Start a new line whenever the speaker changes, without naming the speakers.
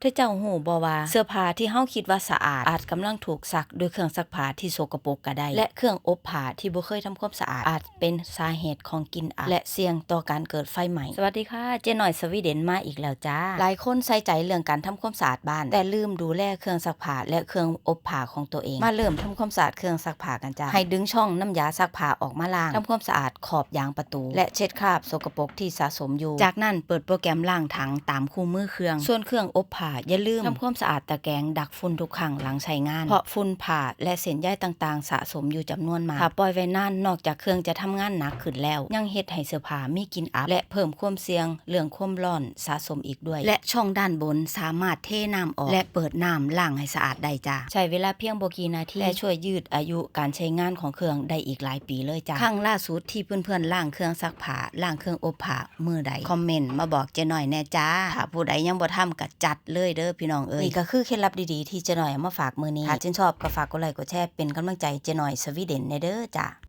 ถ้าเจ้าหูบ่ว่าเสื้อผ้าที่เฮาคิดว่าสะอาดกำลังถูกซักด้วยเครื่องซักผ้าที่สกปรกก็ได้และเครื่องอบผ้าที่บ่เคยทำความสะอาดเป็นสาเหตุของกลิ่นอับและเสี่ยงต่อการเกิดไฟไหม้สวัสดีค่ะเจ๊หน่อยสวีเดนมาอีกแล้วจ้าหลายคนใส่ใจเรื่องการทำความสะอาดบ้านแต่ลืมดูแลเครื่องซักผ้าและเครื่องอบผ้าของตัวเองมาเริ่มทำความสะอาดเครื่องซักผ้ากันจ้าให้ดึงช่องน้ำยาซักผ้าออกมาล้างทำความสะอาดขอบยางประตูและเช็ดคราบสกปรกที่สะสมอยู่จากนั้นเปิดโปรแกรมล้างถังตามคู่มือเครื่องส่วนเครื่องอบผ้าอย่าลืมทำความสะอาดตะแกรงดักฝุ่นทุกครั้งหลังใช้งานเพราะฝุ่นผ้าและเศษใยต่างๆสะสมอยู่จำนวนมากถ้าปล่อยไว้นานนอกจากเครื่องจะทำงานหนักขึ้นแล้วยังเฮ็ดให้เสื้อผ้ามีกลิ่นอับและเพิ่มความเสี่ยงเรื่องความร้อนสะสมอีกด้วยและช่องด้านบนสามารถเทน้ำออกและเปิดน้ำล้างให้สะอาดได้จ้าใช้เวลาเพียงบ่กี่นาทีและช่วยยืดอายุการใช้งานของเครื่องได้อีกหลายปีเลยจ้าครั้งล่าสุดที่เพื่อนๆล้างเครื่องซักผ้าล้างเครื่องอบผ้ามื้อใดคอมเมนต์มาบอกเจ๊หน่อยแน่จ้าถ้าผู้ใดยังบ่ทำก็จัดเลยเด้อพี่น้องนี่ก็คือเคล็ดลับดีๆที่เจ๊หน่อยเอามาฝากมื้อนี้ถ้าชื่นชอบก็ฝากกดไลค์กดแชร์เป็นกำลังใจเจ๊หน่อยสวีเดนเด้อจ้า